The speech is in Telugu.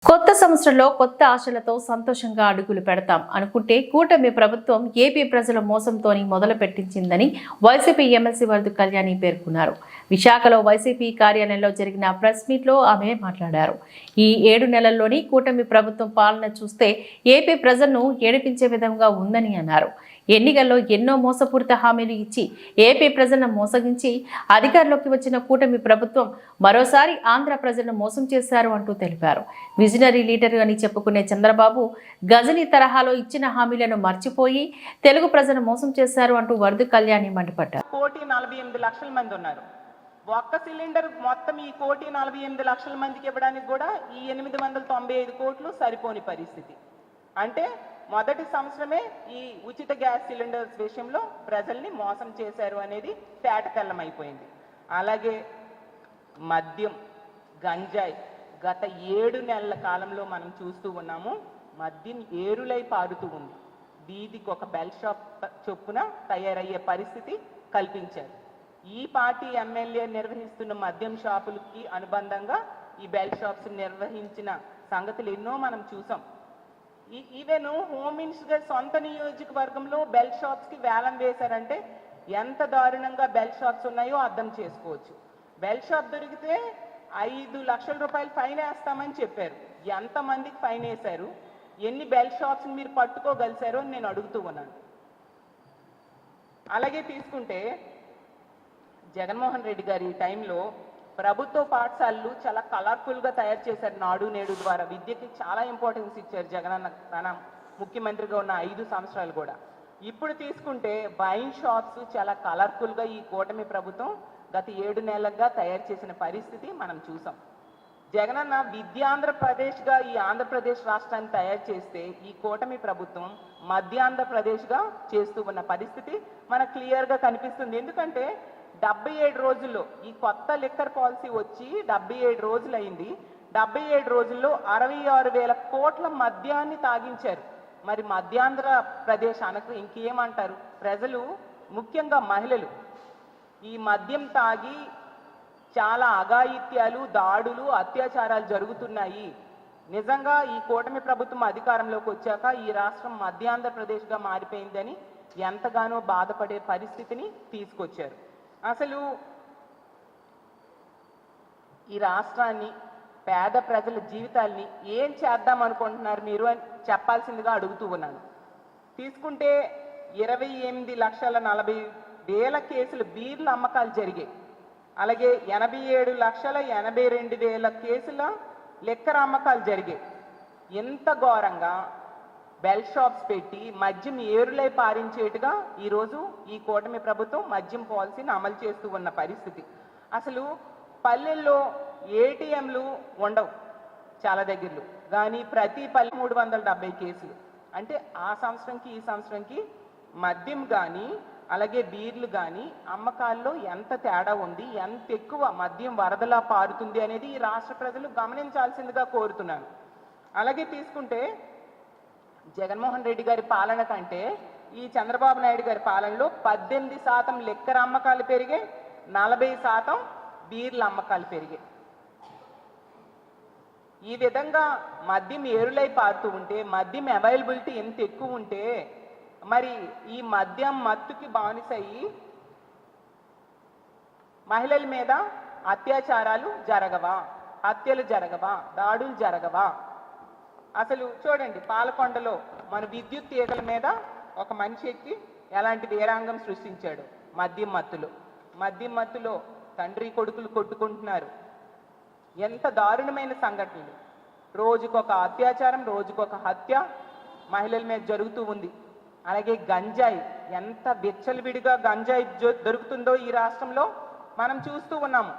కొత్త సంవత్సరంలో కొత్త ఆశలతో సంతోషంగా అడుగులు పెడతాం అనుకుంటే కూటమి ప్రభుత్వం ఏపీ ప్రజల మోసంతోని మొదలు పెట్టించిందని వైసీపీ ఎమ్మెల్సీ వరద కళ్యాణి పేర్కొన్నారు. విశాఖలో వైసీపీ కార్యాలయంలో జరిగిన ప్రెస్ మీట్లో ఆమె మాట్లాడారు. ఈ 7 నెలల్లోని కూటమి ప్రభుత్వం పాలన చూస్తే ఏపీ ప్రజలను ఏడిపించే విధంగా ఉందని అన్నారు. ఎన్నికల్లో ఎన్నో మోసపూరిత హామీలు ఇచ్చి ఏపీ ప్రజలను మోసగించి అధికారంలోకి వచ్చిన కూటమి ప్రభుత్వం మరోసారి ఆంధ్ర ప్రజలను మోసం చేశారు అంటూ తెలిపారు. విజనరీ లీడర్ అని చెప్పుకునే చంద్రబాబు గజనీ తరహాలో ఇచ్చిన హామీలను మర్చిపోయి తెలుగు ప్రజలను మోసం చేశారు అంటూ వరద కళ్యాణి మండిపడ్డారు. 1,48,00,000 మంది ఉన్నారు. ఒక్క సిలిండర్ మొత్తం ఈ 1,48,00,000 మందికి ఇవ్వడానికి కూడా ఈ 895 కోట్లు సరిపోని పరిస్థితి. అంటే మొదటి సంవత్సరమే ఈ ఉచిత గ్యాస్ సిలిండర్స్ విషయంలో ప్రజల్ని మోసం చేశారు అనేది తేటతెల్లమైపోయింది. అలాగే మద్యం, గంజాయి గత 7 నెలల కాలంలో మనం చూస్తూ ఉన్నాము. మద్యం ఏరులై పారుతూ ఉంది. వీధికి ఒక బెల్ షాప్ చొప్పున తయారయ్యే పరిస్థితి కల్పించారు. ఈ పార్టీ ఎమ్మెల్యే నిర్వహిస్తున్న మద్యం షాపులకి అనుబంధంగా ఈ బెల్ షాప్స్ నిర్వహించిన సంగతులు ఎన్నో మనం చూసాం. ఈవెన్ హోమ్ మినిస్టర్ సొంత నియోజకవర్గంలో బెల్ షాప్స్కి వేలం వేశారంటే ఎంత దారుణంగా బెల్ షాప్స్ ఉన్నాయో అర్థం చేసుకోవచ్చు. బెల్ షాప్ దొరికితే 5 లక్షల రూపాయలు ఫైన్ వేస్తామని చెప్పారు. ఎంతమందికి ఫైన్ వేశారు, ఎన్ని బెల్ షాప్స్ మీరు పట్టుకోగలిశారో అని నేను అడుగుతూ ఉన్నాను. అలాగే తీసుకుంటే జగన్మోహన్ రెడ్డి గారి టైంలో ప్రభుత్వ పాఠశాలలు చాలా కలర్ఫుల్గా తయారు చేశారు. నాడు నేడు ద్వారా విద్యకి చాలా ఇంపార్టెన్స్ ఇచ్చారు జగనన్న తన ముఖ్యమంత్రిగా ఉన్న 5 సంవత్సరాలు కూడా. ఇప్పుడు తీసుకుంటే వైన్ షాప్స్ చాలా కలర్ఫుల్గా ఈ కూటమి ప్రభుత్వం గత 7 నెలలుగా తయారు చేసిన పరిస్థితి మనం చూసాం. జగనన్న విద్యాంధ్రప్రదేశ్గా ఈ ఆంధ్రప్రదేశ్ రాష్ట్రాన్ని తయారు చేస్తే ఈ కూటమి ప్రభుత్వం మధ్యాంధ్రప్రదేశ్గా చేస్తూ ఉన్న పరిస్థితి మనకు క్లియర్గా కనిపిస్తుంది. ఎందుకంటే 77 రోజుల్లో ఈ కొత్త లిక్కర్ పాలసీ వచ్చి 77 రోజులు అయింది. 77 రోజుల్లో 66,000 కోట్ల మద్యాన్ని తాగించారు. మరి మధ్యాంధ్రప్రదేశ్ అనకు ఇంకేమంటారు? ప్రజలు, ముఖ్యంగా మహిళలు ఈ మద్యం తాగి చాలా అఘాయిత్యాలు, దాడులు, అత్యాచారాలు జరుగుతున్నాయి. నిజంగా ఈ కూటమి ప్రభుత్వం అధికారంలోకి వచ్చాక ఈ రాష్ట్రం మధ్యాంధ్రప్రదేశ్గా మారిపోయిందని ఎంతగానో బాధపడే పరిస్థితిని తీసుకొచ్చారు. అసలు ఈ రాష్ట్రాన్ని, పేద ప్రజల జీవితాల్ని ఏం చేద్దాం అనుకుంటున్నారు మీరు అని చెప్పాల్సిందిగా అడుగుతూ ఉన్నాను. తీసుకుంటే 28,40,000 కేసులు బీర్ల అమ్మకాలు జరిగాయి. అలాగే 87,82,000 కేసుల లిక్కర్ అమ్మకాలు జరిగాయి. ఎంత ఘోరంగా బెల్ షాప్స్ పెట్టి మద్యం ఏరులై పారించేట్టుగా ఈరోజు ఈ కూటమి ప్రభుత్వం మద్యం పాలసీని అమలు చేస్తూ ఉన్న పరిస్థితి. అసలు పల్లెల్లో ఏటీఎంలు ఉండవు చాలా దగ్గరలో, కానీ ప్రతి పల్లె 370 కేసులు. అంటే ఆ సంవత్సరంకి ఈ సంవత్సరంకి మద్యం కానీ అలాగే బీర్లు కానీ అమ్మకాల్లో ఎంత తేడా ఉంది, ఎంత ఎక్కువ మద్యం వరదలా పారుతుంది అనేది ఈ రాష్ట్ర ప్రజలు గమనించాల్సిందిగా కోరుతున్నాను. అలాగే తీసుకుంటే జగన్మోహన్ రెడ్డి గారి పాలన కంటే ఈ చంద్రబాబు నాయుడు గారి పాలనలో 18% లిక్కర్ అమ్మకాలు పెరిగాయి, 40% బీర్ల అమ్మకాలు పెరిగాయి. ఈ విధంగా మద్యం ఏరులై పారుతూ ఉంటే, మద్యం అవైలబిలిటీ ఎంత ఎక్కువ ఉంటే మరి ఈ మద్యం మత్తుకి బానిసయ్యి మహిళల మీద అత్యాచారాలు జరగవా, హత్యలు జరగవా, దాడులు జరగవా? అసలు చూడండి, పాలకొండలో మన విద్యుత్ తీగల మీద ఒక మనిషి ఎక్కి ఎలాంటి వీరాంగం సృష్టించాడు. మద్యం మత్తులో తండ్రి కొడుకులు కొట్టుకుంటున్నారు. ఎంత దారుణమైన సంఘటనలు! రోజుకొక అత్యాచారం, రోజుకొక హత్య మహిళల మీద జరుగుతూ ఉంది. అలాగే గంజాయి, ఎంత విచ్చలవిడిగా గంజాయి దొరుకుతుందో ఈ రాష్ట్రంలో మనం చూస్తూ ఉన్నాము.